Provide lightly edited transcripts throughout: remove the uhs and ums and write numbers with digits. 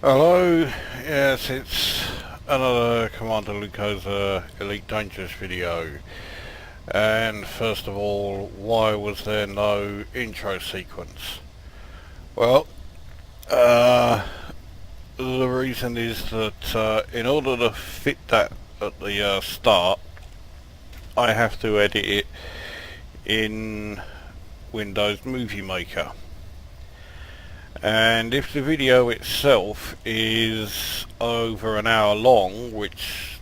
Hello, yes, it's another Commander Luco's Elite Dangerous video. And first of all, why was there no intro sequence? Well, uh, the reason is that in order to fit that at the start, I have to edit it in Windows Movie Maker. And if the video itself is over an hour long, which,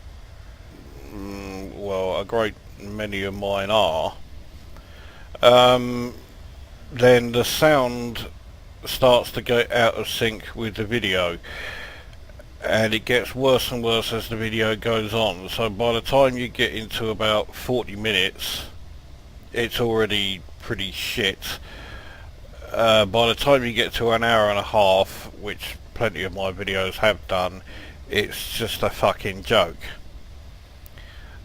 well, a great many of mine are, then the sound starts to get out of sync with the video, and it gets worse and worse as the video goes on. So by the time you get into about 40 minutes, it's already pretty shit. By the time you get to an hour and a half, which plenty of my videos have done, it's just a fucking joke.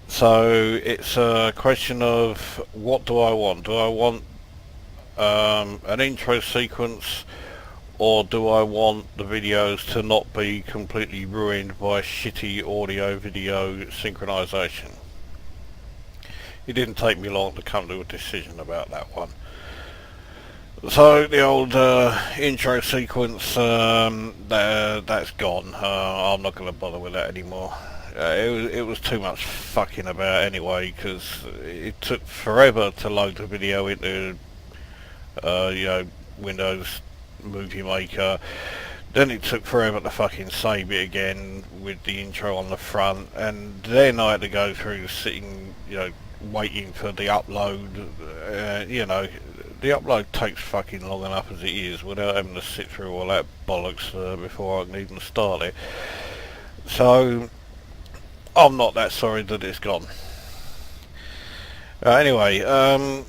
So it's a question of, what do I want? Do I want an intro sequence, or do I want the videos to not be completely ruined by shitty audio video synchronization? It didn't take me long to come to a decision about that one. So the old intro sequence, that's gone. I'm not going to bother with that anymore. It was too much fucking about anyway, because it took forever to load the video into Windows Movie Maker. Then it took forever to fucking save it again with the intro on the front, and then I had to go through sitting, waiting for the upload. The upload takes fucking long enough as it is without having to sit through all that bollocks before I can even start it. So I'm not that sorry that it's gone. Anyway, I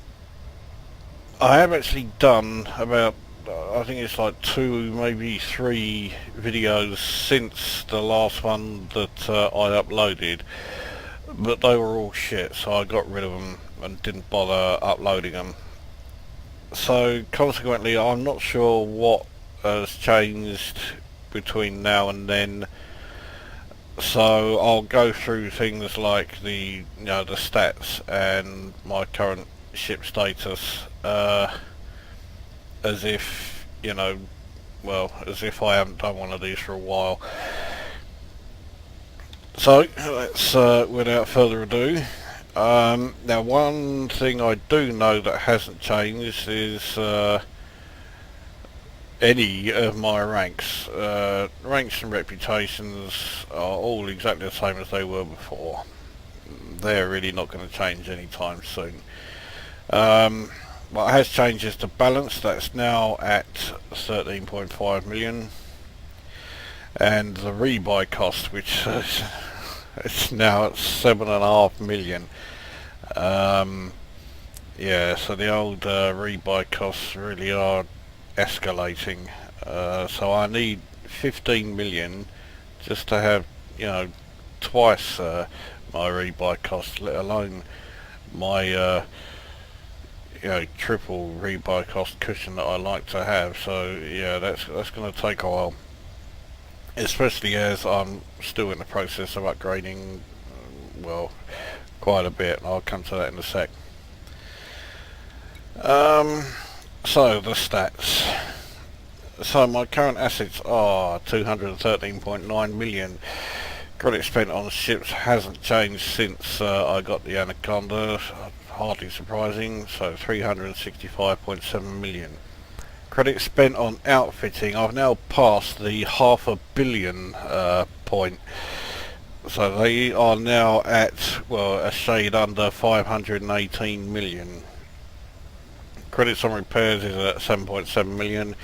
have actually done about, I think it's like 2, maybe 3 videos since the last one that I uploaded, but they were all shit, so I got rid of them and didn't bother uploading them. So consequently, I'm not sure what has changed between now and then. So I'll go through things like the stats and my current ship status, as if as if I haven't done one of these for a while. So let's, without further ado. Now, one thing I do know that hasn't changed is any of my ranks. Ranks and reputations are all exactly the same as they were before. They're really not going to change anytime soon. What has changed is the balance. That's now at 13.5 million. And the rebuy cost, which it's now at 7.5 million. Yeah, so the old rebuy costs really are escalating. So I need 15 million just to have, twice my rebuy cost, let alone my triple rebuy cost cushion that I like to have. So yeah, that's going to take a while, especially as I'm still in the process of upgrading, quite a bit. I'll come to that in a sec. So the stats. So my current assets are 213.9 million. Credit spent on ships hasn't changed since I got the Anaconda, hardly surprising, so 365.7 million. Credit spent on outfitting, I've now passed the $500 million point, so they are now at, a shade under 518 million. Credits on repairs is at 7.7 million.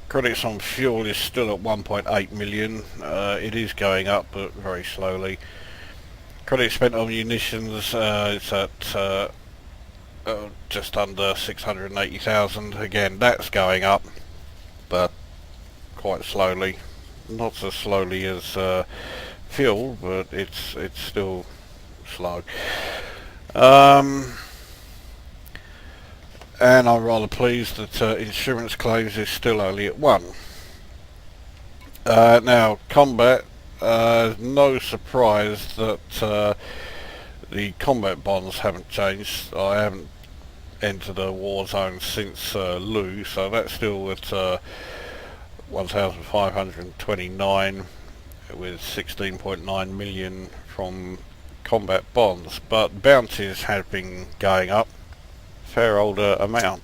Credits on fuel is still at 1.8 million. It is going up, but very slowly. Credit spent on munitions, it's at just under 680,000. Again, that's going up, but quite slowly. Not as slowly as fuel, but it's still slow. And I'm rather pleased that insurance claims is still only at 1. Now, combat, no surprise that the combat bonds haven't changed. I haven't entered a war zone since Lu, so that's still at 1,529 with 16.9 million from combat bonds, but bounties have been going up a fair older amount.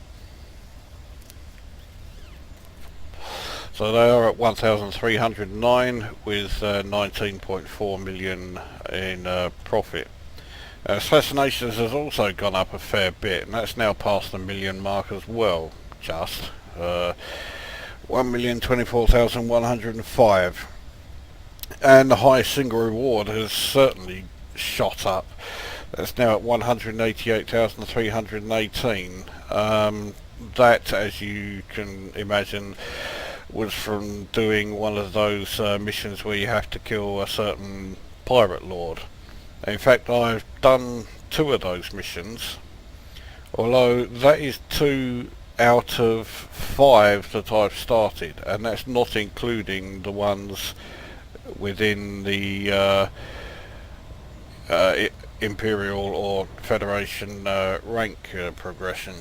So they are at 1,309 with 19.4 million in profit. Assassinations has also gone up a fair bit, and that's now past the million mark as well, just. 1,024,105. And the highest single reward has certainly shot up. That's now at 188,318. That, as you can imagine, was from doing one of those missions where you have to kill a certain pirate lord. In fact, I've done 2 of those missions, although that is 2 out of 5 that I've started, and that's not including the ones within the Imperial or Federation rank progression.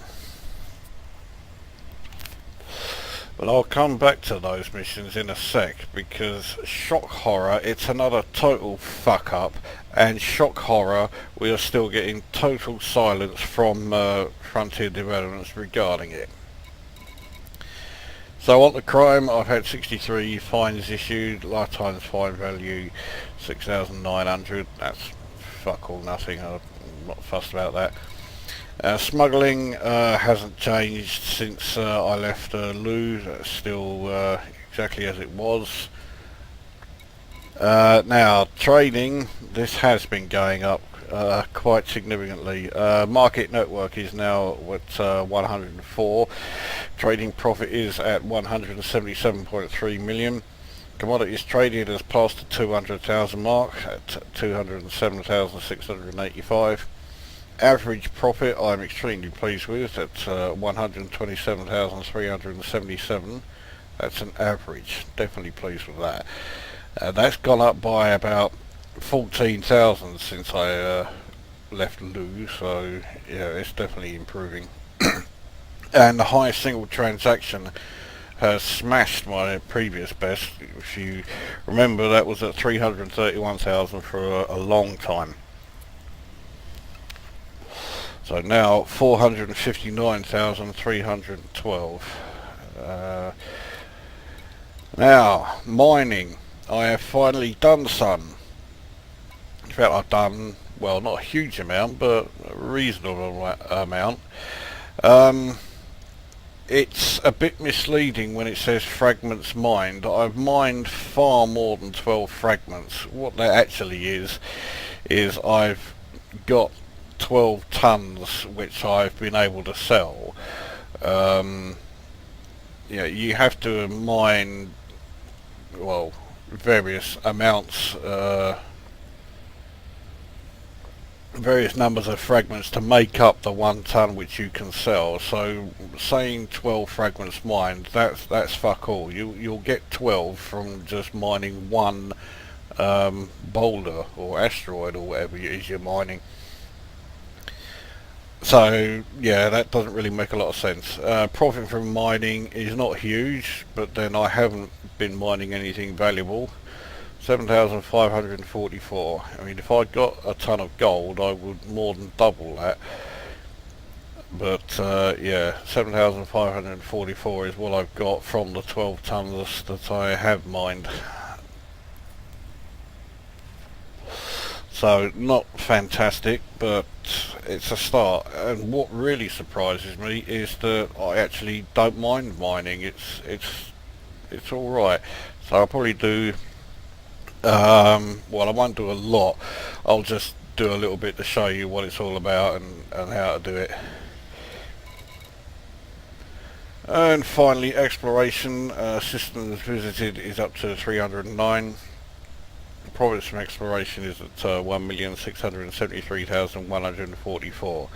But I'll come back to those missions in a sec, because Shock Horror, it's another total fuck up, and Shock Horror, we are still getting total silence from Frontier Developments regarding it. So on to crime, I've had 63 fines issued, lifetime fine value 6,900, that's fuck all nothing, I'm not fussed about that. Smuggling hasn't changed since I left Lu, that's still exactly as it was. Now, trading, this has been going up quite significantly. Market network is now at 104. Trading profit is at 177.3 million. Commodities traded has passed the 200,000 mark at 207,685. Average profit I'm extremely pleased with at 127,377. That's an average, definitely pleased with that. That's gone up by about 14,000 since I left Lu, so yeah, it's definitely improving. And the highest single transaction has smashed my previous best. If you remember, that was at 331,000 for a long time. So now 459,312. Now, mining. I have finally done some. In fact, I've done, well, not a huge amount, but a reasonable amount. It's a bit misleading when it says fragments mined. I've mined far more than 12 fragments. What that actually is I've got 12 tons which I've been able to sell. Yeah, you have to mine, well, various amounts, various numbers of fragments to make up the 1 ton which you can sell. So saying 12 fragments mined, that's fuck all. You'll get 12 from just mining 1 boulder or asteroid or whatever it is you're mining. So yeah, that doesn't really make a lot of sense. Profit from mining is not huge, but then I haven't been mining anything valuable. 7,544. I mean, if I got a ton of gold, I would more than double that. But yeah, 7,544 is what I've got from the 12 tons that I have mined. So not fantastic, but it's a start. And what really surprises me is that I actually don't mind mining. It's all right. So I'll probably do. Well, I won't do a lot. I'll just do a little bit to show you what it's all about and how to do it. And finally, exploration. Systems visited is up to 309. Profits from exploration is at 1,673,144.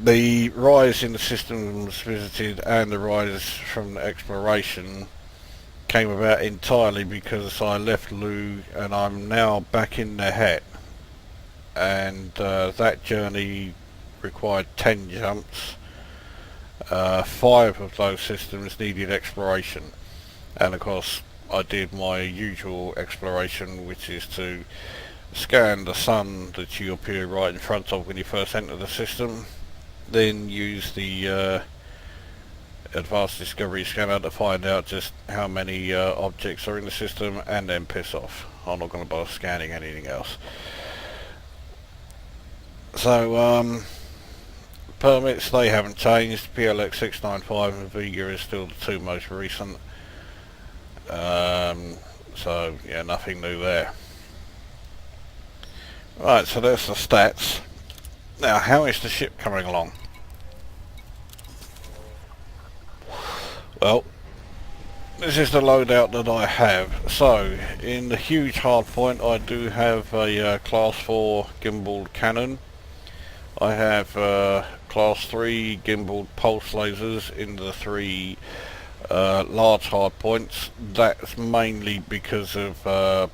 The rise in the systems visited and the rise from exploration came about entirely because I left Lou and I'm now back in the het, and that journey required 10 jumps. 5 of those systems needed exploration, and of course I did my usual exploration, which is to scan the sun that you appear right in front of when you first enter the system, then use the advanced discovery scanner to find out just how many objects are in the system, and then piss off. I'm not going to bother scanning anything else. So permits, they haven't changed. PLX 695 and Vega is still the two most recent. So yeah, nothing new there. Right, so there's the stats. Now, how is the ship coming along? Well, this is the loadout that I have. So, in the huge hardpoint, I do have a Class 4 gimbaled cannon. I have Class 3 gimbaled pulse lasers in the 3 large hardpoints. That's mainly because of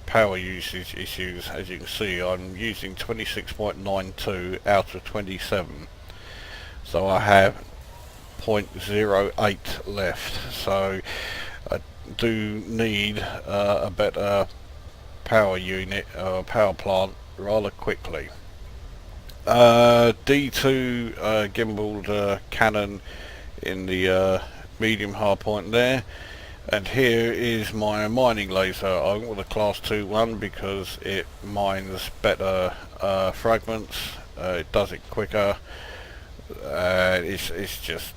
power usage issues. As you can see, I'm using 26.92 out of 27. So I have 0.08 left. So I do need a better power unit, power plant rather quickly. D2 gimbaled cannon in the medium hardpoint there, and here is my mining laser. I went with a Class 2 one because it mines better fragments, it does it quicker, it's just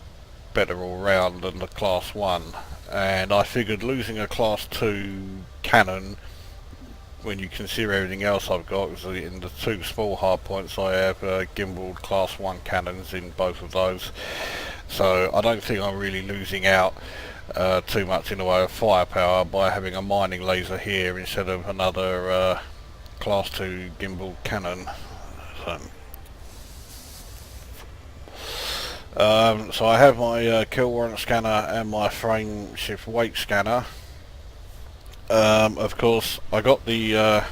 better all round than the Class 1, and I figured losing a Class 2 cannon when you consider everything else I've got, because in the 2 small hardpoints I have gimbaled Class 1 cannons in both of those, so I don't think I'm really losing out too much in the way of firepower by having a mining laser here instead of another Class 2 gimbaled cannon. So I have my kill warrant scanner and my frame shift weight scanner. Of course, I got the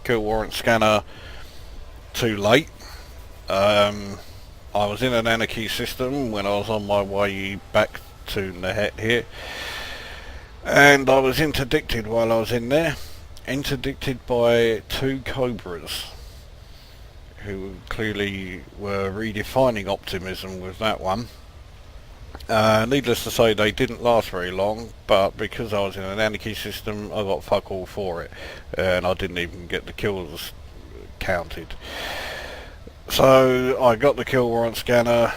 kill warrant scanner too late. I was in an Anaconda system when I was on my way back to Nahet here, and I was interdicted while I was in there. Interdicted by 2 Cobras, who clearly were redefining optimism with that one. Needless to say, they didn't last very long, but because I was in an Anaconda system, I got fuck all for it, and I didn't even get the kills counted. So I got the kill warrant scanner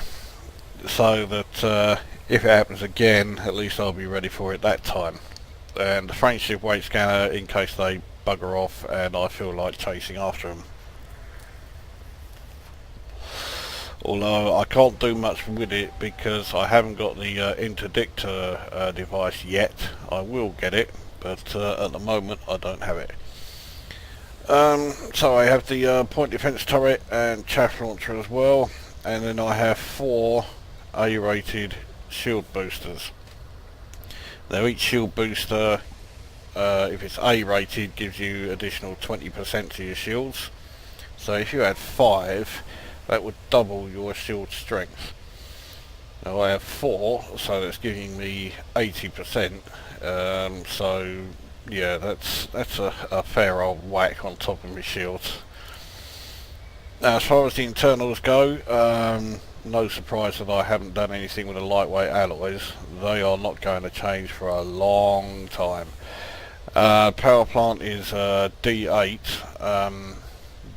so that if it happens again, at least I'll be ready for it that time. And the frame shift weight scanner in case they bugger off and I feel like chasing after them. Although I can't do much with it because I haven't got the interdictor device yet. I will get it, but at the moment I don't have it. So I have the point defense turret and chaff launcher as well, and then I have 4 A-rated shield boosters. Now each shield booster, if it's A-rated, gives you additional 20% to your shields. So if you had 5, that would double your shield strength. Now I have 4, so that's giving me 80%. So yeah, that's a fair old whack on top of my shields. Now as far as the internals go, no surprise that I haven't done anything with the lightweight alloys. They are not going to change for a long time. Power plant is D8.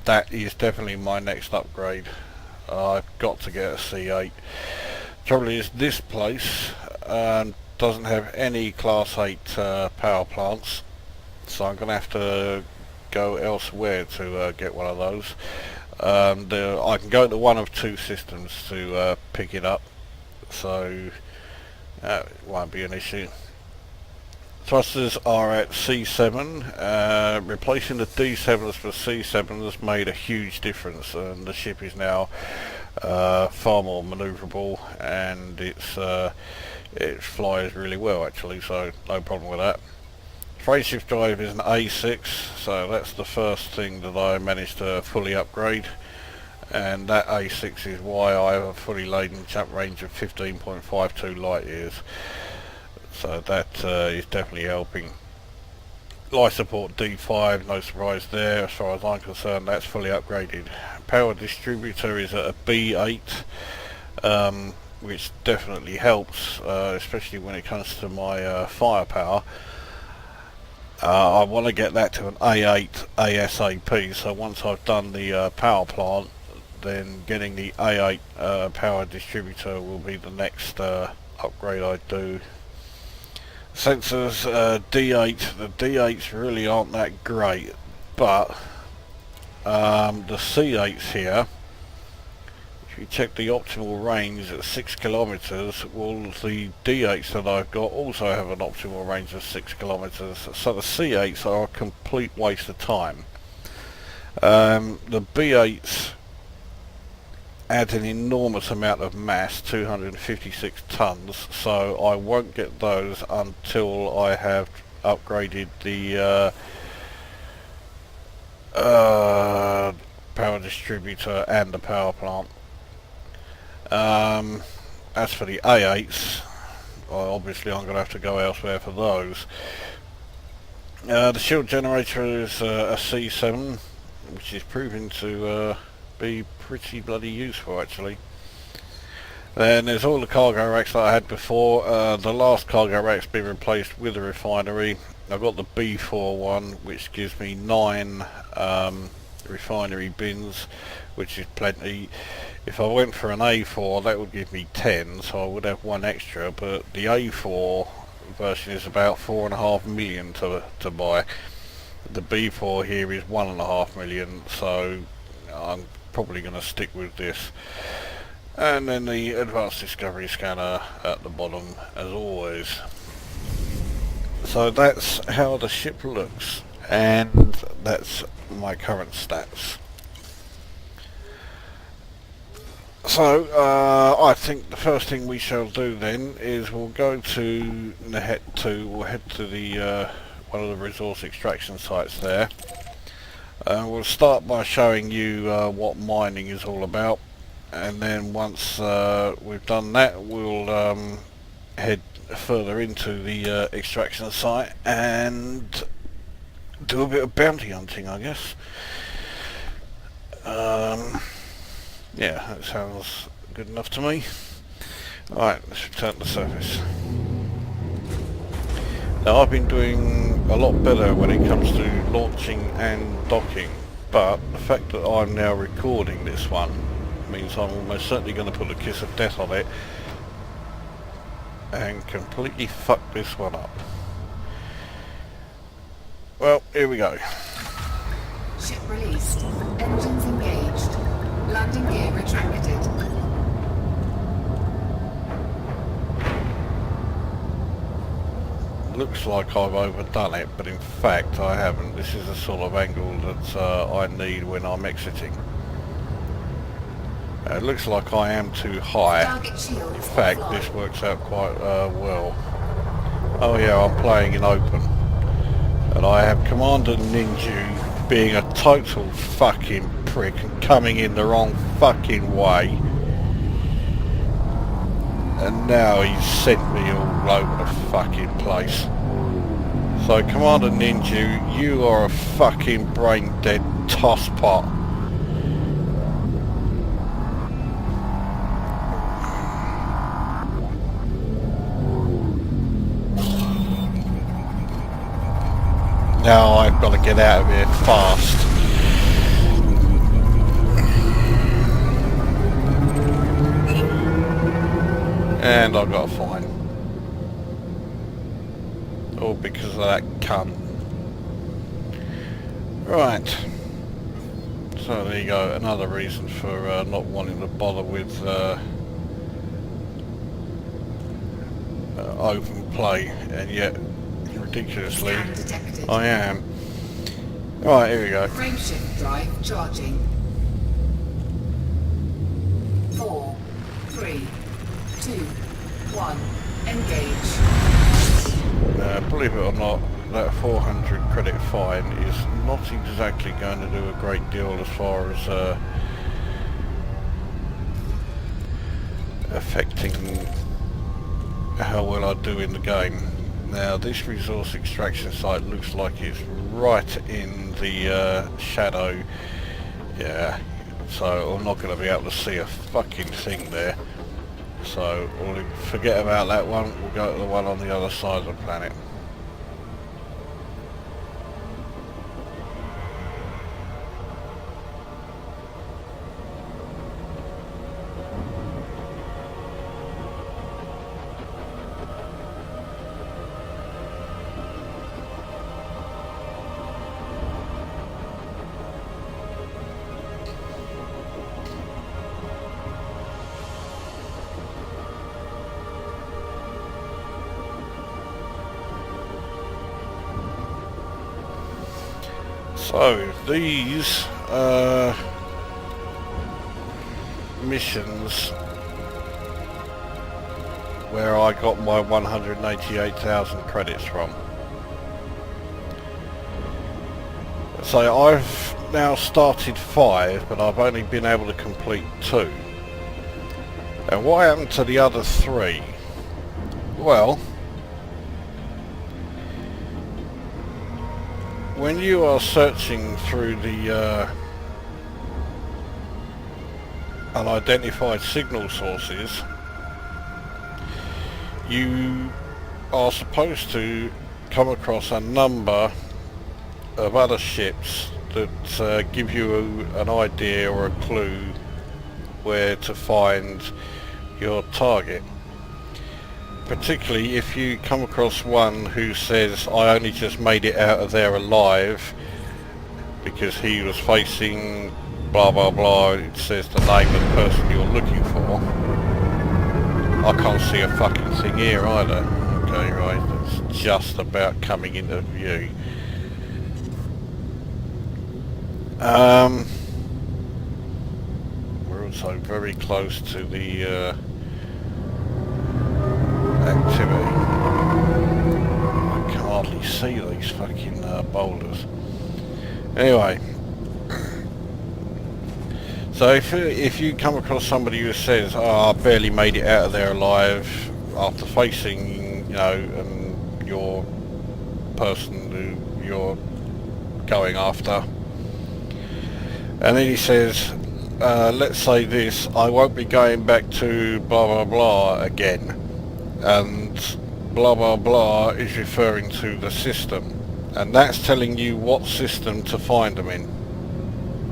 That is definitely my next upgrade. I've got to get a C8. Trouble is, this place doesn't have any Class 8 power plants, so I'm going to have to go elsewhere to get one of those. I can go to one of 2 systems to pick it up, so that won't be an issue. Thrusters are at C7. Replacing the D7s for C7s has made a huge difference, and the ship is now far more manoeuvrable, and it flies really well actually, so no problem with that. frame shift drive is an A6, so that's the first thing that I managed to fully upgrade, and that A6 is why I have a fully laden jump range of 15.52 light years, so that is definitely helping. Light support D5, no surprise there, as far as I'm concerned, that's fully upgraded. Power distributor is at a B8, which definitely helps, especially when it comes to my firepower. I want to get that to an A8 ASAP, so once I've done the power plant, then getting the A8 power distributor will be the next upgrade I do. Sensors, D8, the D8s really aren't that great, but the C8s here, if you check the optimal range at 6 kilometers, well, the D8s that I've got also have an optimal range of 6 kilometers, so the C8s are a complete waste of time. The B8s add an enormous amount of mass, 256 tons, so I won't get those until I have upgraded the power distributor and the power plant. As for the A8s, well, obviously I'm going to have to go elsewhere for those. The shield generator is a C7, which is proving to be pretty bloody useful actually. Then there's all the cargo racks that I had before. The last cargo rack's been replaced with a refinery. I've got the B4 one, which gives me 9 refinery bins, which is plenty. If I went for an A4, that would give me 10, so I would have 1 extra, but the A4 version is about 4.5 million to buy. The B4 here is 1.5 million, so I'm probably going to stick with this. And then the advanced discovery scanner at the bottom as always. So that's how the ship looks, and that's my current stats. So I think the first thing we shall do then is we'll go to head to the one of the resource extraction sites there. We'll start by showing you what mining is all about, and then once we've done that, we'll head further into the extraction site and do a bit of bounty hunting, I guess. Yeah, that sounds good enough to me. Alright, let's return to the surface. Now, I've been doing a lot better when it comes to launching and docking, but the fact that I'm now recording this one means I'm almost certainly going to put a kiss of death on it and completely fuck this one up. Well, here we go. Ship released. Engines engaged. Landing gear retracted. Looks like I've overdone it, but in fact I haven't. This is the sort of angle that I need when I'm exiting. It looks like I am too high. In fact, this works out quite well. Oh yeah, I'm playing in open. And I have Commander Ninja being a total fucking prick and coming in the wrong fucking way. And now he's sent me all over the fucking place. So Commander Ninja, you are a fucking brain dead tosspot. Now I've got to get out of here fast. And I got a fine. All because of that cunt. Right. So there you go, another reason for not wanting to bother with open play, and yet ridiculously I am. Right, here we go. Frameshift drive charging. 4, 3, 2, 1, engage. Believe it or not, that 400 credit fine is not exactly going to do a great deal as far as affecting how well I do in the game. Now this resource extraction site looks like it's right in the shadow. Yeah, so I'm not going to be able to see a fucking thing there. So we'll forget about that one, we'll go to the one on the other side of the planet. So these missions where I got my 188,000 credits from. So I've now started 5, but I've only been able to complete 2. And what happened to the other 3? Well, when you are searching through the unidentified signal sources, you are supposed to come across a number of other ships that give you an idea or a clue where to find your target. Particularly if you come across one who says, I only just made it out of there alive because he was facing blah blah blah, it says the name of the person you're looking for. I can't see a fucking thing here either. Okay, right, it's just about coming into view. We're also very close to the activity. I can hardly see these fucking boulders. Anyway, so if you come across somebody who says, oh, I barely made it out of there alive after facing, you know, your person who you're going after, and then he says, let's say this, I won't be going back to blah blah blah again, and blah blah blah is referring to the system, and that's telling you what system to find them in.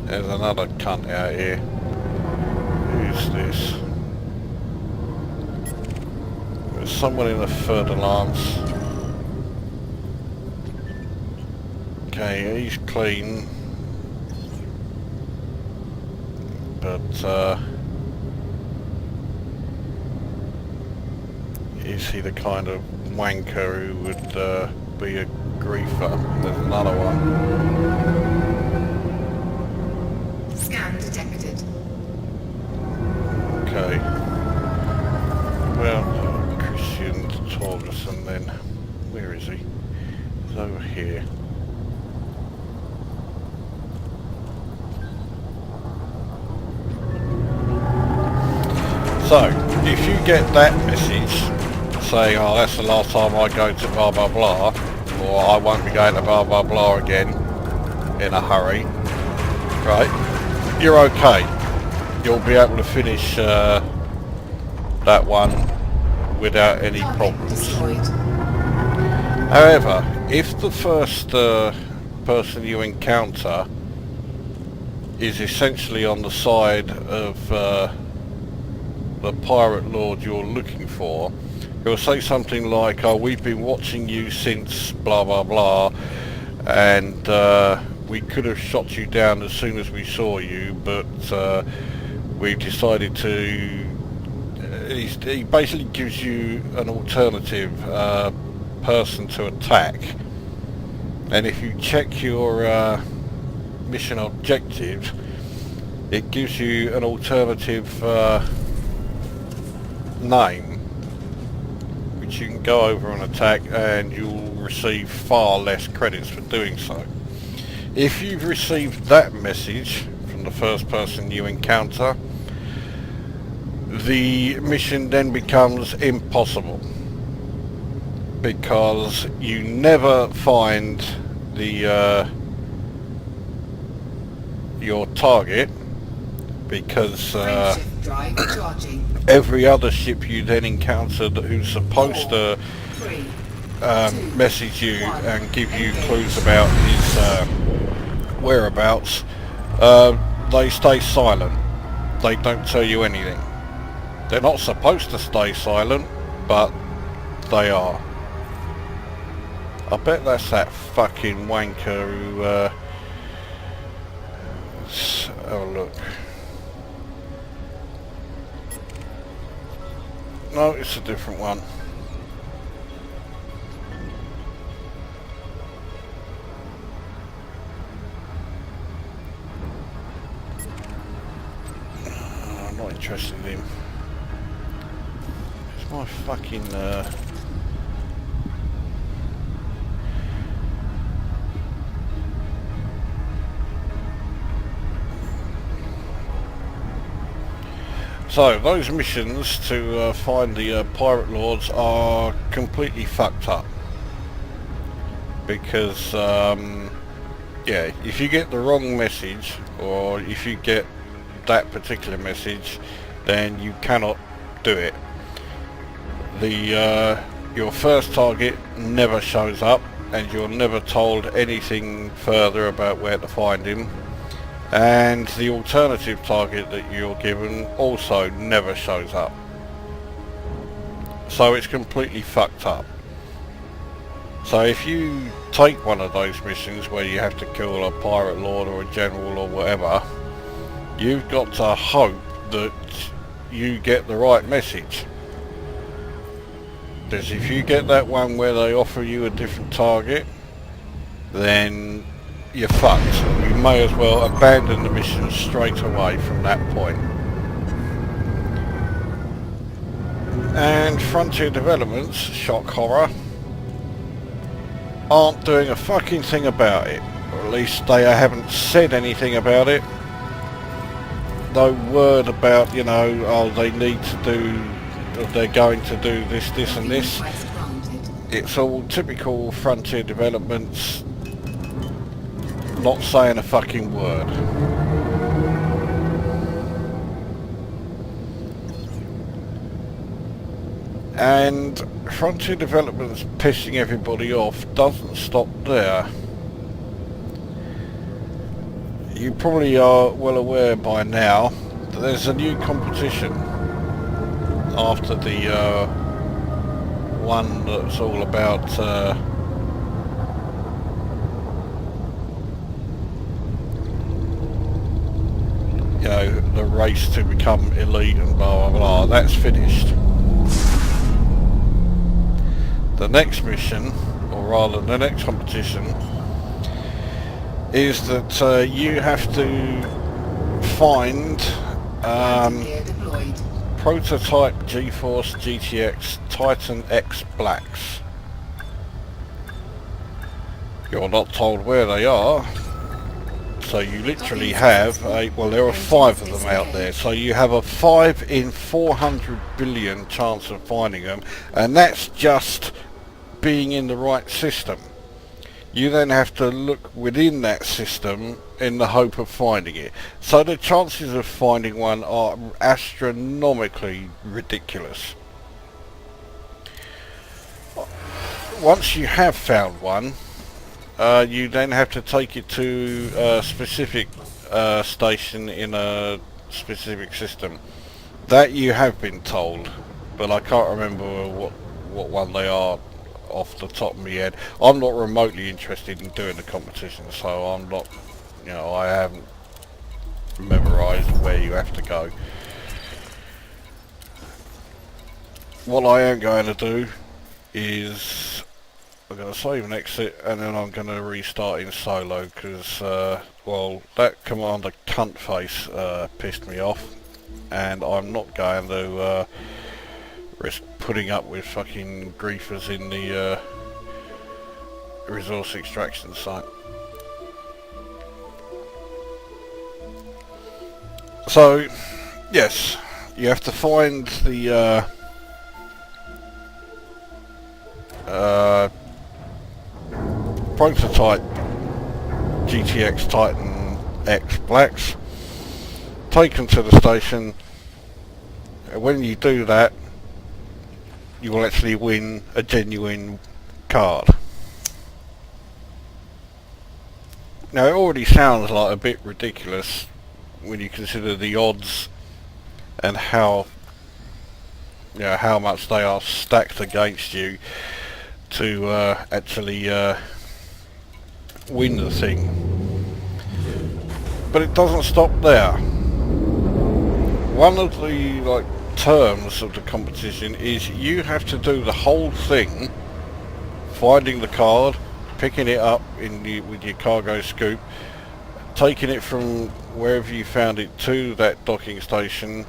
There's another cunt out here. Who's this? There's someone in the third alarms. Okay, he's clean. But is he the kind of wanker who would be a griefer? There's another one. Scan detected. Okay. Well, Christian Torgerson then. Where is he? He's over here. So, if you get that message saying, oh, that's the last time I go to blah blah blah, or I won't be going to blah blah blah again in a hurry, right, you're okay. You'll be able to finish that one without any problems. However, if the first person you encounter is essentially on the side of the pirate lord you're looking for, he'll say something like, oh, we've been watching you since blah blah blah, and we could have shot you down as soon as we saw you, but we've decided to... he basically gives you an alternative person to attack, and if you check your mission objective, it gives you an alternative name, which which you can go over and attack, and you'll receive far less credits for doing so. If you've received that message from the first person you encounter, the mission then becomes impossible, because you never find the your target, because every other ship you then encountered who's supposed to message you and give you clues about his whereabouts, they stay silent. They don't tell you anything. They're not supposed to stay silent, but they are. I bet that's that fucking wanker who let's have a look. No, it's a different one. I'm not interested in him. It's my fucking So, those missions to find the Pirate Lords are completely fucked up. Because, yeah, if you get the wrong message, or if you get that particular message, then you cannot do it. Your first target never shows up, and you're never told anything further about where to find him. And the alternative target that you're given also never shows up. So it's completely fucked up. So if you take one of those missions where you have to kill a pirate lord or a general or whatever, you've got to hope that you get the right message. Because if you get that one where they offer you a different target, then you're fucked. You may as well abandon the mission straight away from that point. And Frontier Developments, shock horror, aren't doing a fucking thing about it. Or at least they haven't said anything about it. No word about, you know, oh, they need to do, or they're going to do this, this and this. It's all typical Frontier Developments not saying a fucking word. And Frontier Developments pissing everybody off doesn't stop there. You probably are well aware by now that there's a new competition after the one that's all about you know, the race to become elite and blah blah blah. That's finished. The next mission, or rather the next competition, is that you have to find prototype GeForce GTX Titan X Blacks. You're not told where they are, so you literally have a, well, there are 5 of them out there, so you have a 5 in 400 billion chance of finding them, and that's just being in the right system. You then have to look within that system in the hope of finding it. So the chances of finding one are astronomically ridiculous. Once you have found one, you then have to take it to a specific station in a specific system. That you have been told, but I can't remember what one they are off the top of my head. I'm not remotely interested in doing the competition, so I'm not, you know, I haven't memorised where you have to go. What I am going to do is I'm going to save and exit, and then I'm going to restart in solo, because well, that Commander Cuntface pissed me off, and I'm not going to risk putting up with fucking griefers in the resource extraction site. So, yes, you have to find the prototype GTX Titan X Blacks, take them to the station. When you do that, you will actually win a genuine card. Now, it already sounds like a bit ridiculous when you consider the odds and how, you know, how much they are stacked against you to actually win the thing. But it doesn't stop there. One of the terms of the competition is you have to do the whole thing, finding the card, picking it up with your cargo scoop, taking it from wherever you found it to that docking station,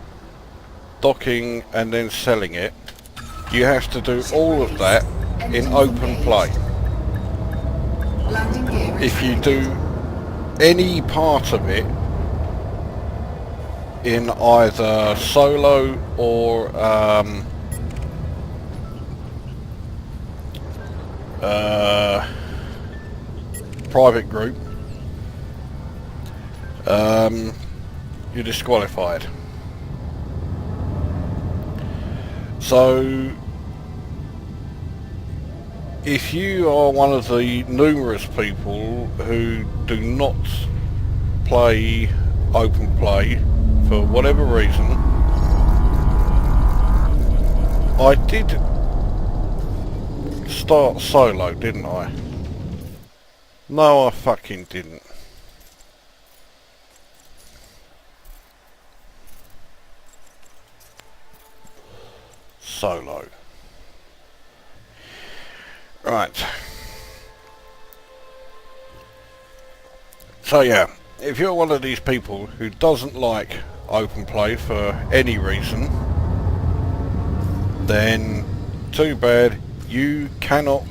docking and then selling it. You have to do all of that in open play. If you do any part of it in either solo or private group, you're disqualified. So if you are one of the numerous people who do not play open play for whatever reason, I did start solo, didn't I? No, I fucking didn't. Solo. Right. So yeah, if you're one of these people who doesn't like open play for any reason, then too bad, you cannot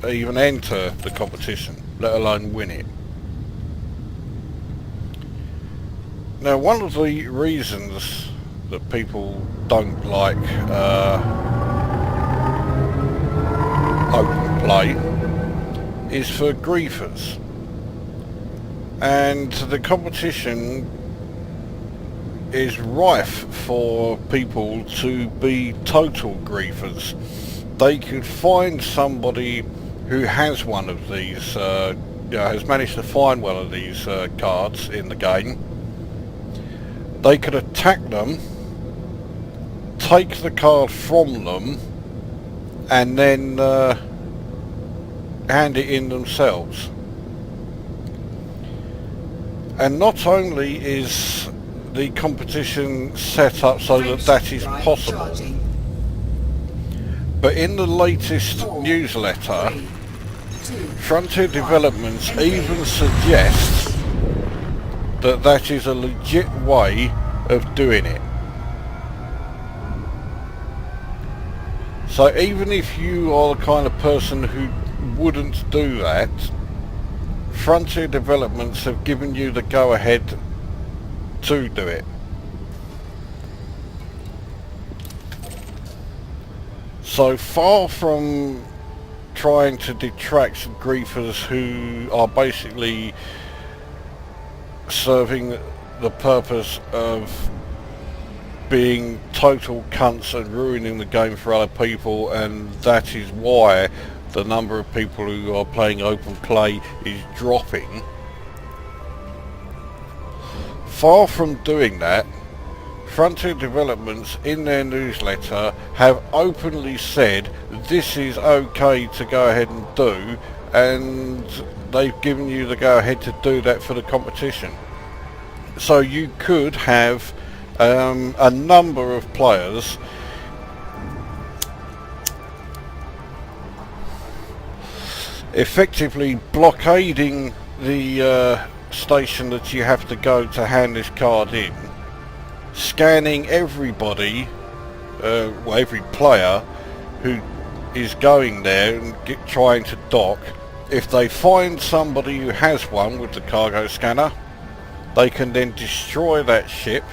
even enter the competition, let alone win it. Now, one of the reasons that people don't like open play is for griefers, and the competition is rife for people to be total griefers. They could find somebody who has one of these, has managed to find one of these cards in the game. They could attack them, take the card from them, and then hand it in themselves. And not only is the competition set up so that that is possible, but in the latest newsletter, Frontier Developments even suggests that that is a legit way of doing it. So even if you are the kind of person who wouldn't do that, Frontier Developments have given you the go-ahead to do it. So far from trying to detract griefers who are basically serving the purpose of being total cunts and ruining the game for other people, and that is why the number of people who are playing open play is dropping. Far from doing that, Frontier Developments in their newsletter have openly said this is okay to go ahead and do, and they've given you the go ahead to do that for the competition. So you could have a number of players effectively blockading the station that you have to go to hand this card in, scanning everybody well, every player who is going there and trying to dock, if they find somebody who has one with the cargo scanner, they can then destroy that ship,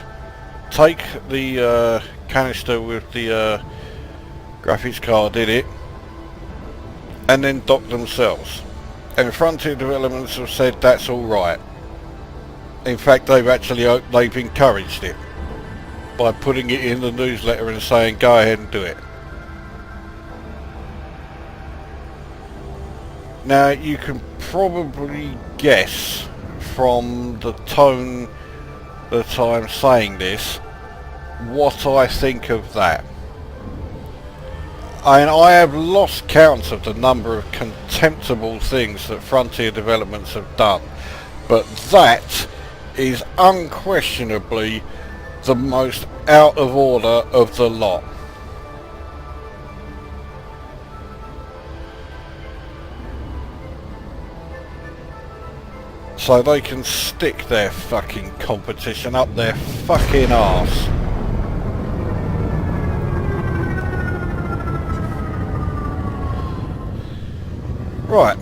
take the canister with the graphics card in it, and then dock themselves. And Frontier Developments have said that's alright. In fact, they've encouraged it by putting it in the newsletter and saying go ahead and do it. Now you can probably guess from the tone that I'm saying this what I think of that. And I have lost count of the number of contemptible things that Frontier Developments have done, but that is unquestionably the most out of order of the lot. So they can stick their fucking competition up their fucking arse. Right.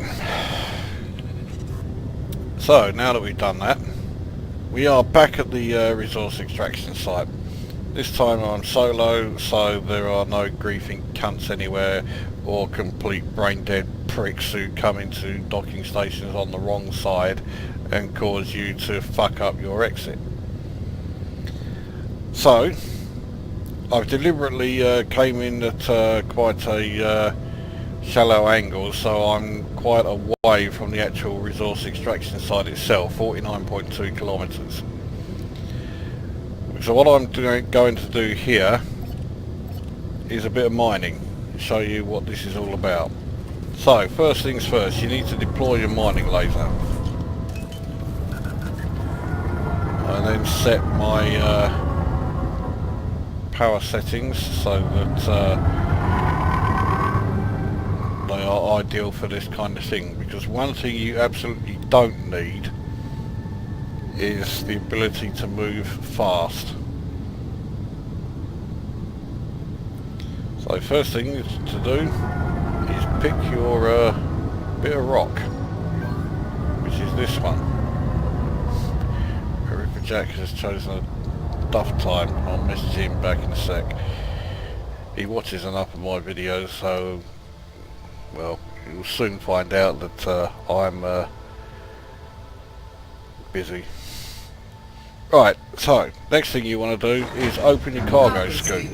So now that we've done that, we are back at the resource extraction site. This time I'm solo, so there are no griefing cunts anywhere or complete brain dead pricks who come into docking stations on the wrong side and cause you to fuck up your exit. So I've deliberately came in at quite a shallow angle, so I'm quite away from the actual resource extraction site itself, 49.2 kilometers. So what I'm going to do here is a bit of mining, show you what this is all about. So first things first, you need to deploy your mining laser. And then set my power settings so that they are ideal for this kind of thing, because one thing you absolutely don't need is the ability to move fast. So first thing to do is pick your bit of rock, which is this one. Ripper Jack has chosen a duff time. I'll message him back in a sec. He watches enough of my videos, so well, you'll soon find out that I'm busy. Right, so next thing you want to do is open your cargo scoop,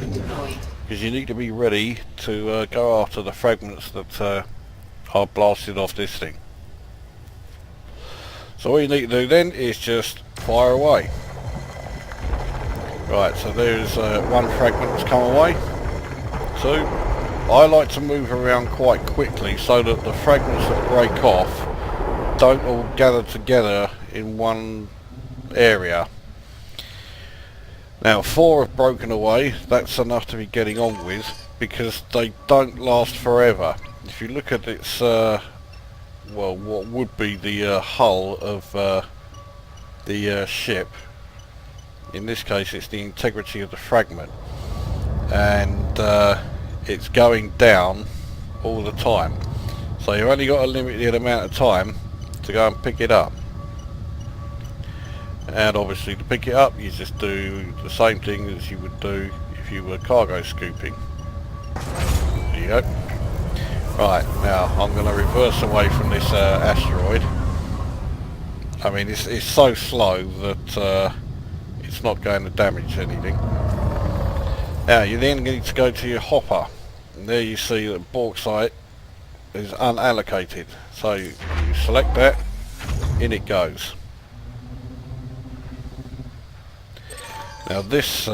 because you need to be ready to go after the fragments that are blasted off this thing. So all you need to do then is just fire away. Right, so there's one fragment that's come away. Two. I like to move around quite quickly so that the fragments that break off don't all gather together in one area. Now 4 have broken away. That's enough to be getting on with, because they don't last forever. If you look at its well, what would be the hull of the ship, in this case it's the integrity of the fragment, and it's going down all the time, so you've only got a limited amount of time to go and pick it up. And obviously to pick it up you just do the same thing as you would do if you were cargo scooping. There you go. Right, now I'm going to reverse away from this asteroid. I mean it's so slow that it's not going to damage anything. Now you then need to go to your hopper, and there you see that bauxite is unallocated, so you select that, in it goes. Now this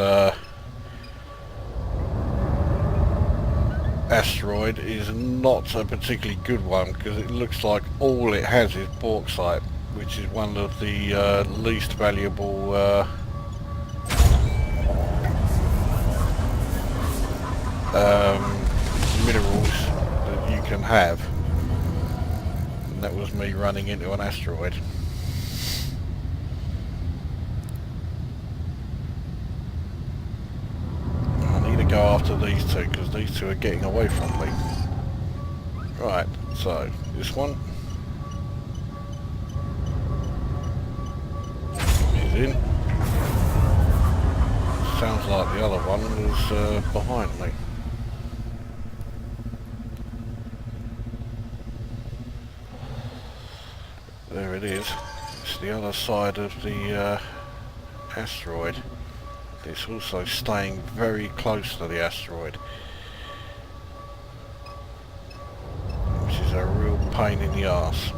asteroid is not a particularly good one, because it looks like all it has is bauxite, which is one of the least valuable minerals that you can have. And that was me running into an asteroid. I need to go after after these two because these two are getting away from me. Right, so this one is in. Sounds like the other one was behind me. There it is. It's the other side of the asteroid. It's also staying very close to the asteroid, which is a real pain in the arse.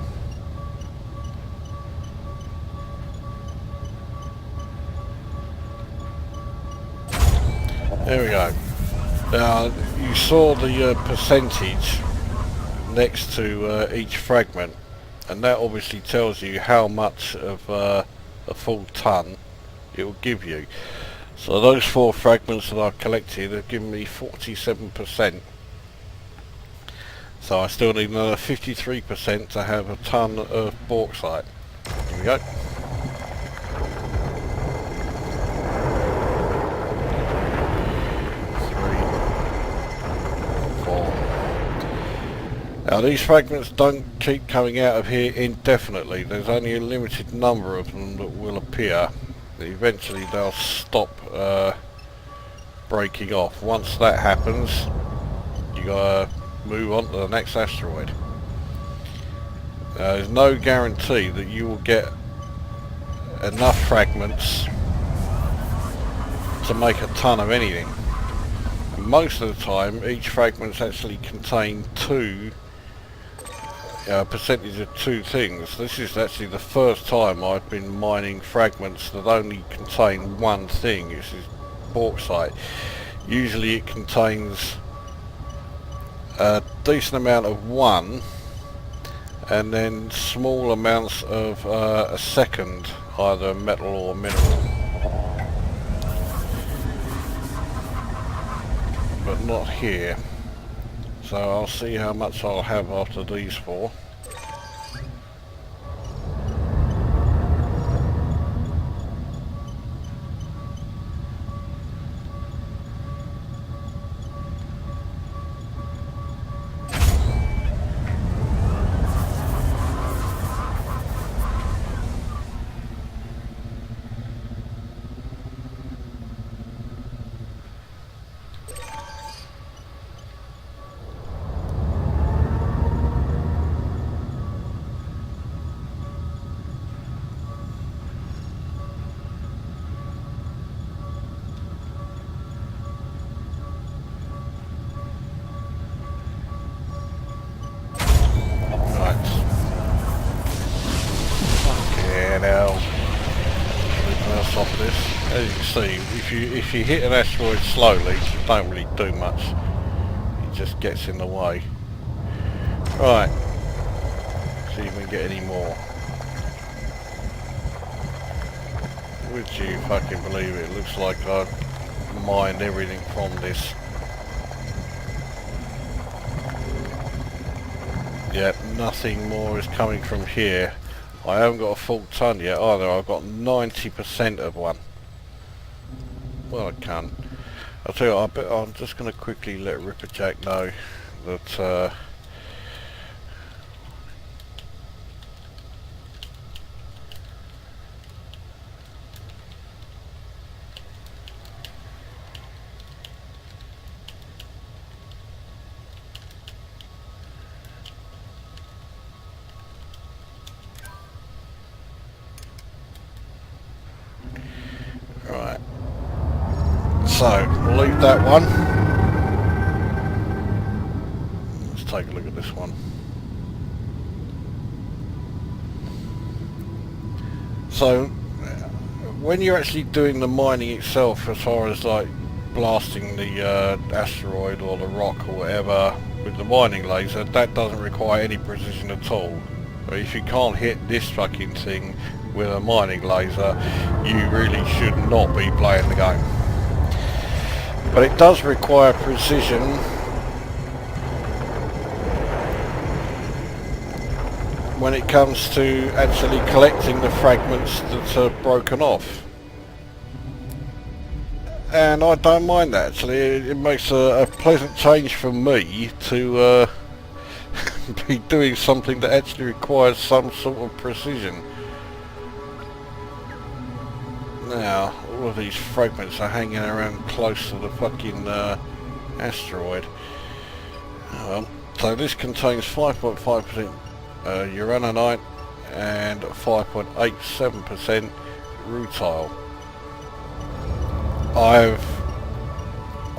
There we go. Now you saw the percentage next to each fragment, and that obviously tells you how much of a full ton it will give you. So those 4 fragments that I've collected have given me 47%. So I still need another 53% to have a ton of bauxite. Here we go. Now these fragments don't keep coming out of here indefinitely. There's only a limited number of them that will appear. Eventually they'll stop breaking off. Once that happens, you gotta move on to the next asteroid. There's no guarantee that you will get enough fragments to make a ton of anything. Most of the time each fragments actually contain percentage of 2 things. This is actually the first time I've been mining fragments that only contain one thing. This is bauxite. Usually it contains a decent amount of one and then small amounts of a second, either metal or mineral, but not here. So I'll see how much I'll have after these 4. Off this. As you can see, if you hit an asteroid slowly, you don't really do much. It just gets in the way. Right. See if we can get any more. Would you fucking believe it? It looks like I've mined everything from this. Yep, nothing more is coming from here. I haven't got a full ton yet either. I've got 90% of one. Well, I can. I'll tell you what, I'm just going to quickly let Ripperjack know that right. So, we'll leave that one. Let's take a look at this one. So, when you're actually doing the mining itself, as far as like blasting the asteroid or the rock or whatever with the mining laser, that doesn't require any precision at all. But if you can't hit this fucking thing with a mining laser, you really should not be playing the game. But it does require precision when it comes to actually collecting the fragments that are broken off. and I don't mind that actually. It makes a pleasant change for me to be doing something that actually requires some sort of precision. Now, all of these fragments are hanging around close to the fucking asteroid. Oh well. So this contains 5.5% uraninite and 5.87% rutile. I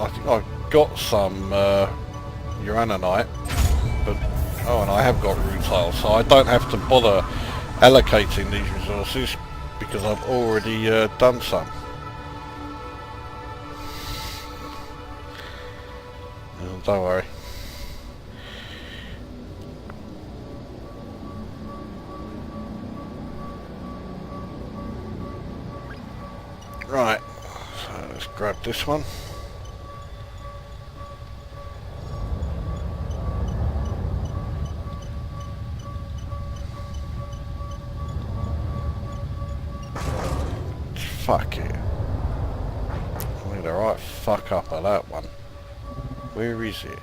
think I've got some uraninite, but and I have got rutile, so I don't have to bother allocating these resources because I've already done some. Don't worry. Right, so let's grab this one. Fuck it. I made a right fuck up of that one. Where is it?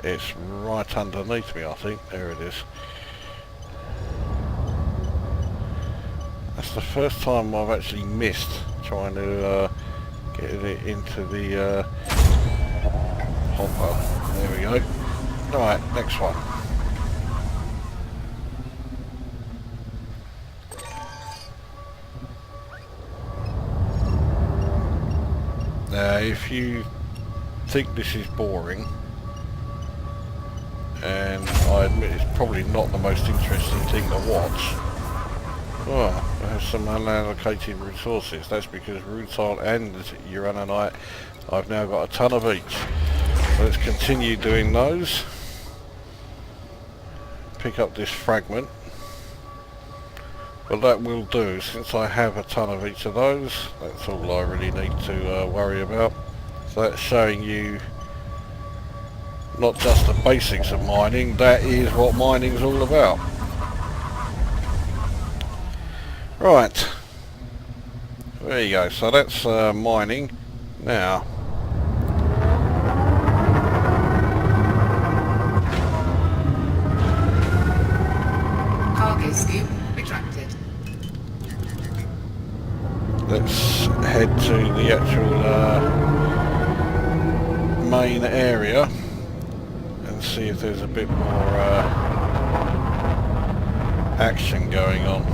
It's right underneath me, I think. There it is. That's the first time I've actually missed trying to get it into the hopper. There we go. Right, next one. Now, if you think this is boring, and I admit it's probably not the most interesting thing to watch, oh, there's some unallocated resources. That's because rutile and uraninite, I've now got a ton of each. So let's continue doing those. Pick up this fragment. But that will do, since I have a ton of each of those. That's all I really need to worry about. So that's showing you not just the basics of mining, that is what mining's all about. Right, there you go, so that's mining. Now, Cargo scoop retracted. let's head to the actual main area and see if there's a bit more action going on.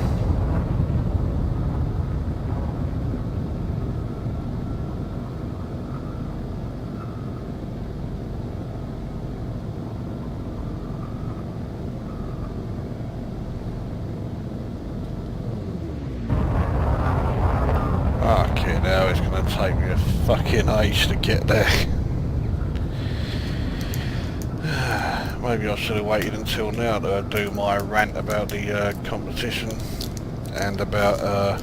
Okay, now it's going to take me a fucking age to get there. Maybe I should have waited until now to do my rant about the competition and about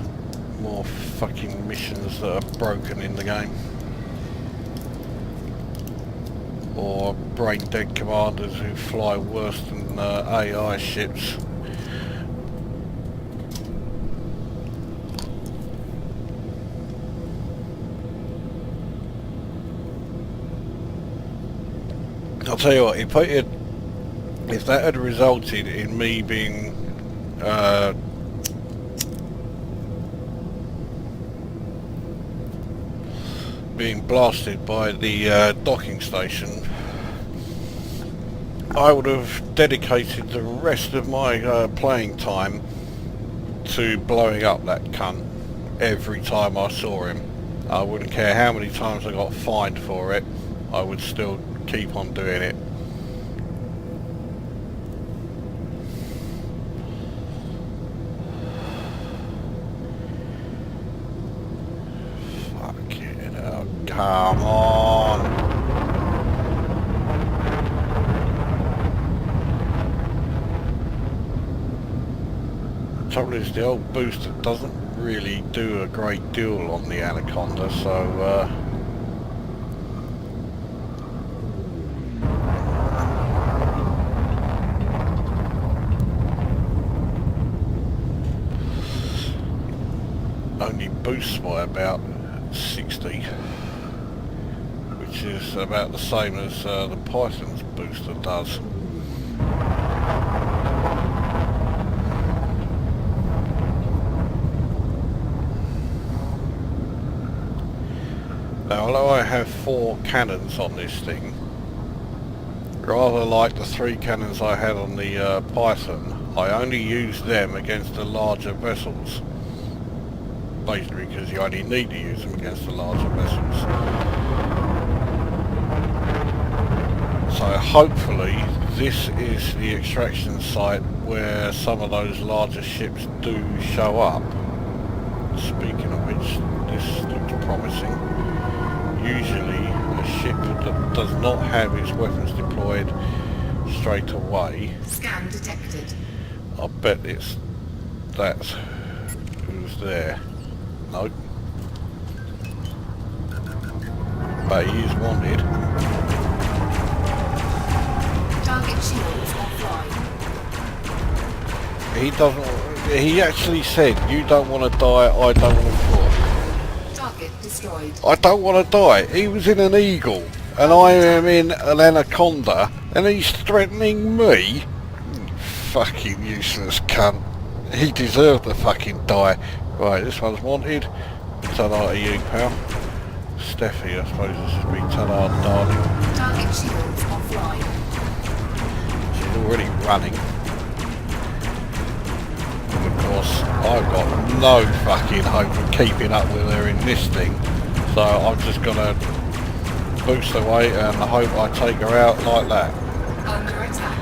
more fucking missions that are broken in the game. Or brain dead commanders who fly worse than AI ships. I'll tell you what, if that had resulted in me being blasted by the docking station, I would have dedicated the rest of my playing time to blowing up that cunt every time I saw him. I wouldn't care how many times I got fined for it, I would still keep on doing it. Fucking hell, come on. The trouble is, the old booster doesn't really do a great deal on the Anaconda, so only boosts by about 60, which is about the same as the Python's booster does. Now, although I have 4 cannons on this thing, rather like the 3 cannons I had on the Python, I only use them against the larger vessels. Basically because you only need to use them against the larger vessels. So hopefully this is the extraction site where some of those larger ships do show up. Speaking of which, this looks promising. Usually a ship that does not have its weapons deployed straight away. Scan detected. I bet that's who's there. Nope. But he is wanted. Target shields offline. He actually said, you don't want to die, I don't want to fly. Target destroyed. I don't want to die. He was in an Eagle, and I am in an Anaconda, and he's threatening me? Fucking useless cunt. He deserved to fucking die. Right, this one's wanted. Ta-da to you, pal. Steffi, I suppose this should be ta-da, darling. Target shields offline. She's already running. And of course, I've got no fucking hope of keeping up with her in this thing. So I'm just gonna boost away and hope I take her out like that. Under attack.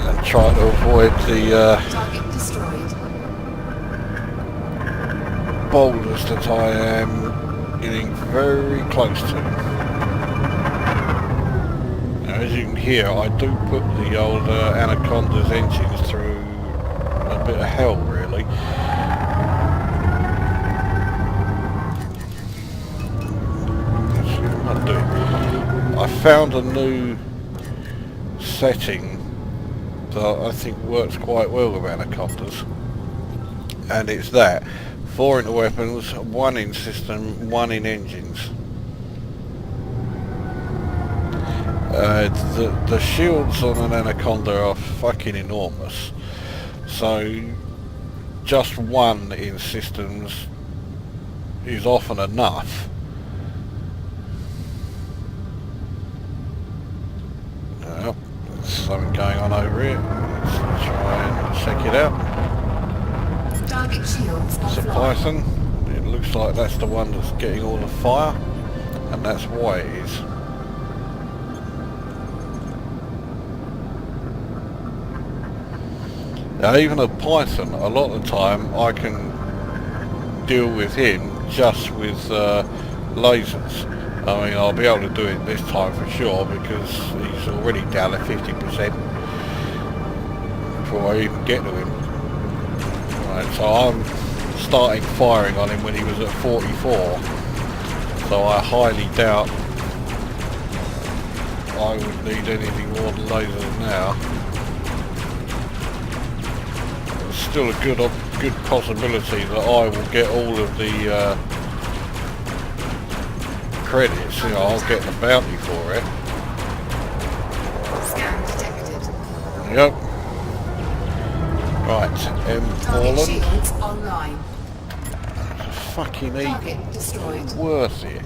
And try to avoid the Target destroyed. boulders that I am getting very close to. Now, as you can hear, I do put the old Anaconda's engines through a bit of hell, really. What I'm doing. I found a new setting that I think works quite well with Anacondas, and it's that 4 into weapons, 1 in system, 1 in engines. The shields on an Anaconda are fucking enormous, so just 1 in systems is often enough. Well, there's something going on over here. Let's try and check it out. Target shields It's a offline. Python. It looks like that's the one that's getting all the fire, and that's why it is. Now, even a Python, a lot of the time I can deal with him just with lasers. I mean, I'll be able to do it this time for sure because he's already down at 50% before I even get to him. Right, so I'm starting firing on him when he was at 44, so I highly doubt I would need anything more than lasers now. There's still a good possibility that I will get all of the credits, you know, I'll get the bounty for it. Scan detected. Yep. Right, Target Bellend. shields online. Fucking Target Eagle. destroyed. Worth it.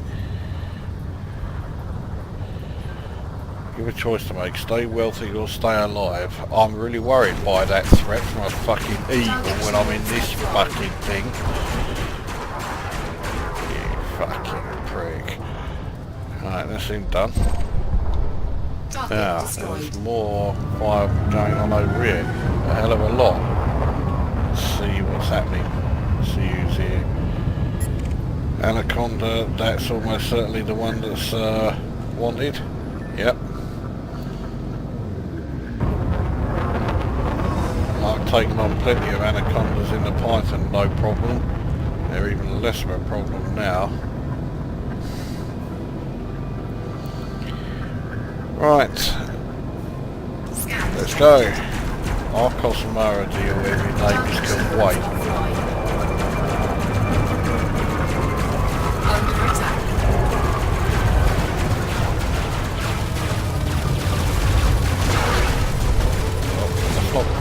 Give a choice to make, stay wealthy or stay alive. I'm really worried by that threat from a fucking Eagle when I'm in this fucking thing. You fucking prick. Right, that's him done. Target Now, destroyed. there's more fire going on over here. A hell of a lot. Let's see what's happening. Let's see who's here. Anaconda, that's almost certainly the one that's wanted. Yep. I've taken on plenty of Anacondas in the Python, no problem. They're even less of a problem now. Right, Scan let's go. Arcos Mara deal, every neighbours can wait.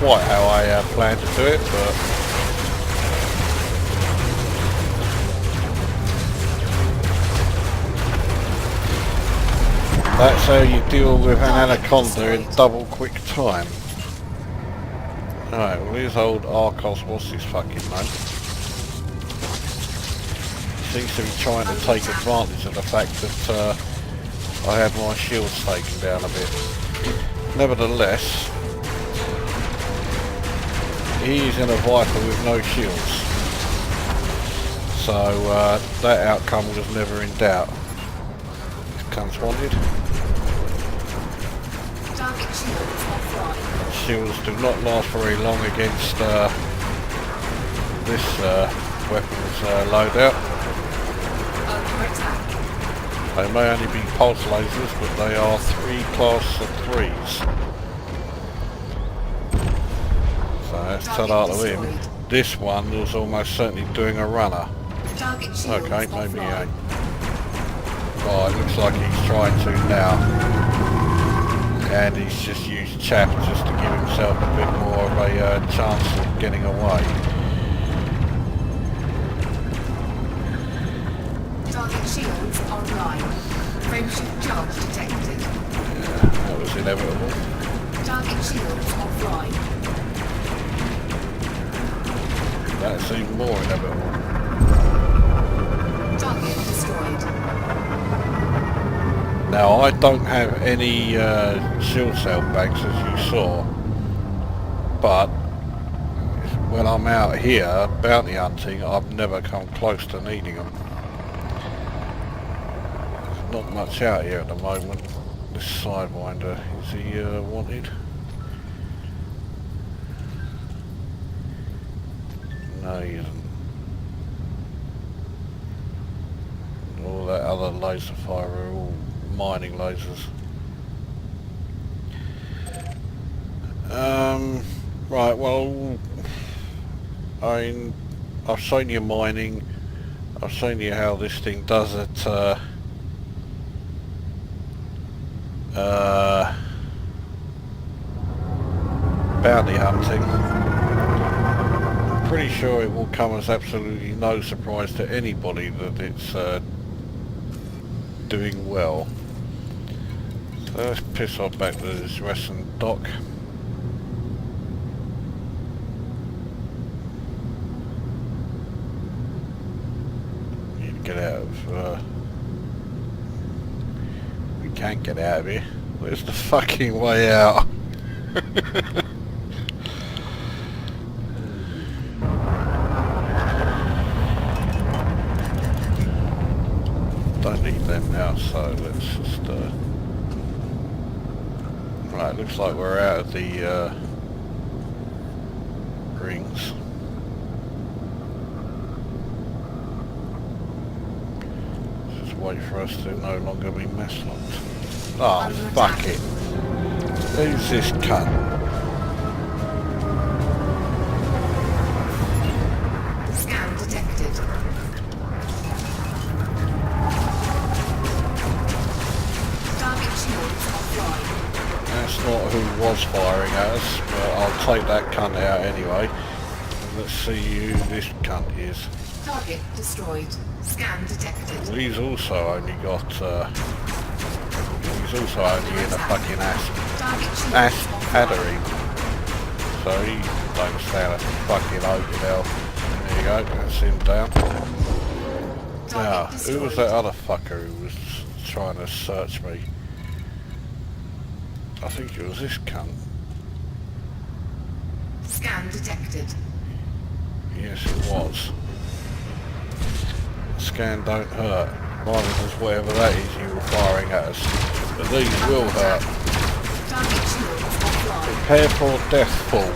quite how I planned to do it, but that's how you deal with an Anaconda in double quick time. Alright, well here's old Arcos, what's his fucking name? Seems to be trying to take advantage of the fact that I had my shields taken down a bit. Nevertheless, he's in a Viper with no shields. So that outcome was never in doubt. This cunt's wanted. Target shields offline. Shields do not last very long against this weapon's loadout. Under attack. They may only be pulse lasers, but they are 3 class of 3s. So let's tell out of him. This one was almost certainly doing a runner. Target shields Okay, maybe he offline. ain't. Oh, it looks like he's trying to now. And he's just used chaff just to give himself a bit more of a chance of getting away. Target shields online. Frameshift charge detected. Yeah, that was inevitable. Target shields offline. That's even more inevitable. Target destroyed. Now I don't have any shield cell banks as you saw, but when I'm out here bounty hunting I've never come close to needing them. There's not much out here at the moment. This Sidewinder, is he wanted? No, he isn't. All that other laser fire are all mining lasers. Right, well, I've shown you mining, I've shown you how this thing does it, bounty hunting. I'm pretty sure it will come as absolutely no surprise to anybody that it's doing well. So let's piss off back to this western dock. Need to get out of we can't get out of here. Where's the fucking way out? Don't need them now, so let's just right, looks like we're out of the rings. Just wait for us to no longer be mess locked. Oh, fuck it. Who's this cunt? Scan detected. Target shields offline. That's not who was firing at us, but I'll take that cunt out anyway. And let's see who this cunt is. Target destroyed. Scan detected. Well, he's also only got, he's also only in a fucking Target shields ass offline. battery. So he don't stand a fucking open hell. There you go, that's him down. Now, who was that other fucker who was trying to search me? I think it was this cunt. Scan detected. Yes, it was. Scan don't hurt. Rather than whatever that is you were firing at us. But these will hurt. Target shields offline. Prepare for death fall,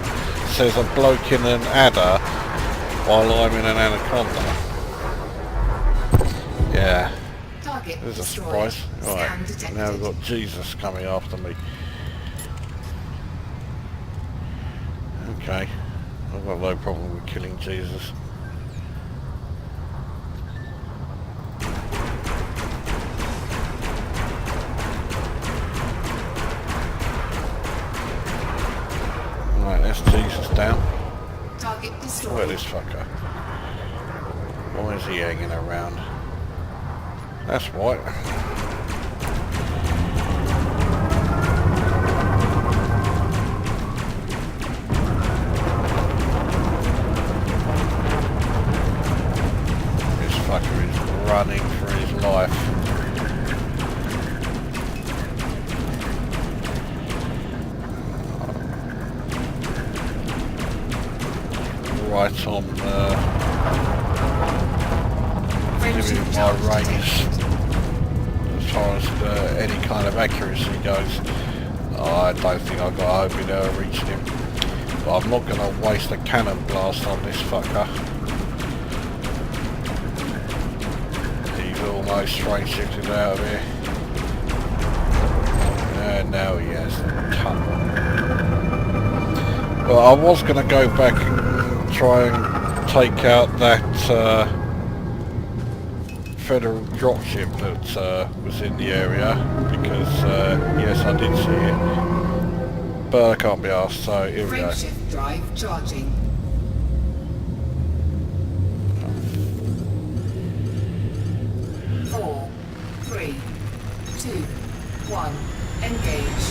says a bloke in an adder while I'm in an Anaconda. Yeah, Target there's a destroyed. surprise. Scan Right, detected. now we've got Jesus coming after me. Okay, I've got no problem with killing Jesus. Right, let's That's Jesus down. Target Where destroyed. this fucker? Why is he hanging around? That's white. This fucker is running for his life. Right on giving my range as far as any kind of accuracy goes. I don't think I've got hope in ever reaching him, but I'm not going to waste a cannon blast on this fucker. He's almost straight shifted out of here, and now he has the cut. Well, I was going to go back and try and take out that federal dropship that was in the area, because yes, I did see it, but I can't be asked, so here we go. Frameshift drive charging. 4, 3, 2, 1. Engage.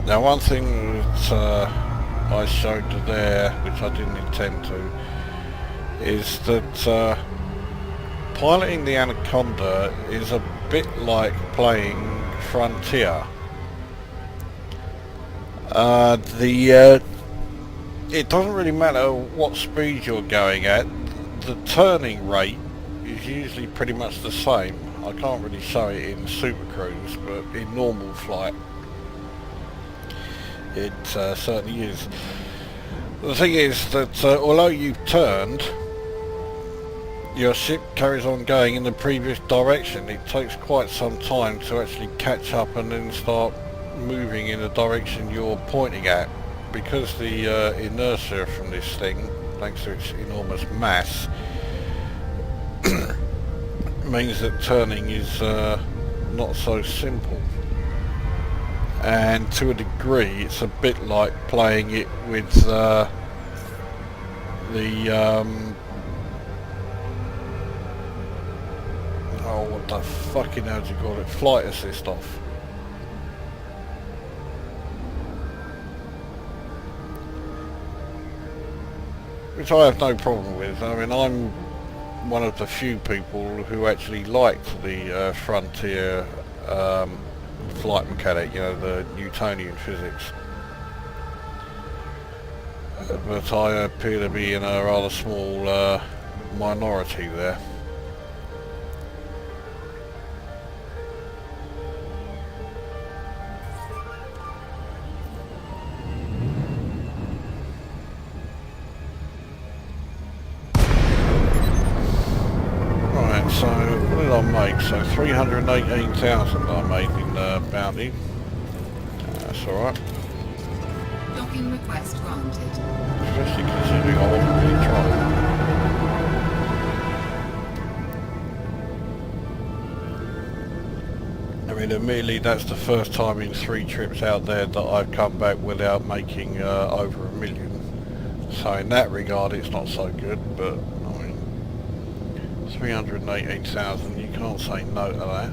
Now, one thing that I showed you there, which I didn't intend to, is that piloting the Anaconda is a bit like playing Frontier. It doesn't really matter what speed you're going at, the turning rate is usually pretty much the same. I can't really show it in Super Cruise, but in normal flight it certainly is. The thing is that although you've turned, your ship carries on going in the previous direction. It takes quite some time to actually catch up and then start moving in the direction you're pointing at, because the inertia from this thing, thanks to its enormous mass, means that turning is not so simple. And to a degree it's a bit like playing it with oh, what the fucking hell do you call it, flight assist off. Which I have no problem with. I mean, I'm one of the few people who actually liked the Frontier flight mechanic, you know, the Newtonian physics. But I appear to be in a rather small minority there. Right, so what did I make? So 318,000 I made in bounty. That's alright. Docking request granted. Especially considering I wasn't really trying. I mean, admittedly, that's the first time in 3 trips out there that I've come back without making over $1 million. So in that regard, it's not so good, but I mean, 318,000, you can't say no to that.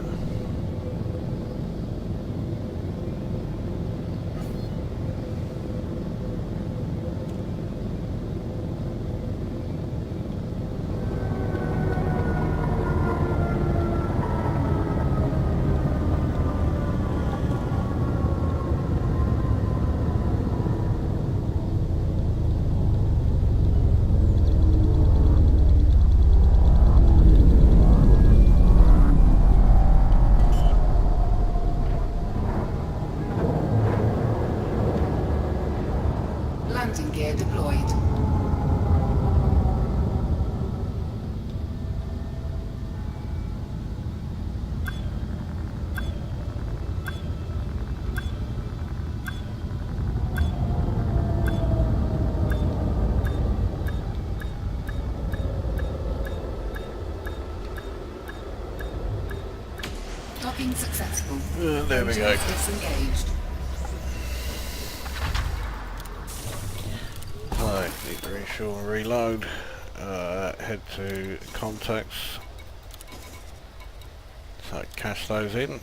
Landing gear deployed. Docking successful. There we go. Engines disengaged. reinsure and reload. Head to contacts. So cash those in.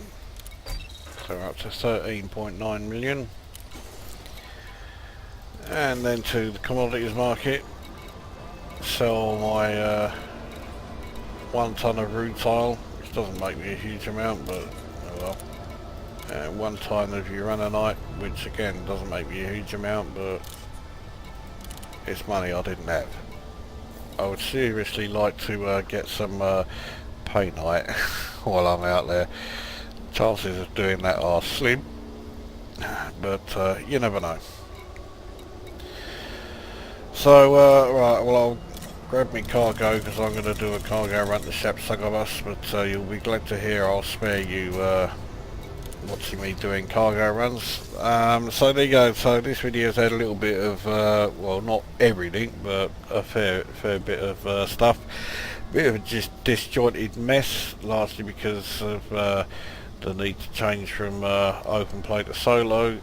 So we're up to 13.9 million. And then to the commodities market. Sell my 1 ton of rutile, which doesn't make me a huge amount, but oh well. 1 ton of uraninite, which again doesn't make me a huge amount, but it's money I didn't have. I would seriously like to get some paintite while I'm out there. Chances of doing that are slim, but you never know. So right, well, I'll grab me cargo because I'm going to do a cargo run to Shapsugabus, but you'll be glad to hear I'll spare you watching me doing cargo runs. So there you go. So this video's had a little bit of well, not everything, but a fair bit of stuff. Bit of a just disjointed mess, largely because of the need to change from open play to solo,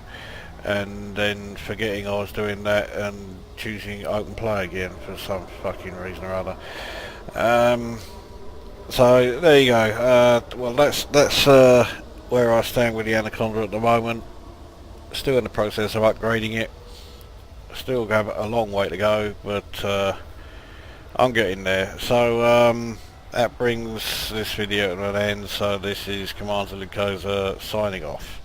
and then forgetting I was doing that and choosing open play again for some fucking reason or other. So there you go. Well, that's where I stand with the Anaconda at the moment. Still in the process of upgrading it. Still got a long way to go, but I'm getting there. So that brings this video to an end. So this is Commander Lucosa signing off.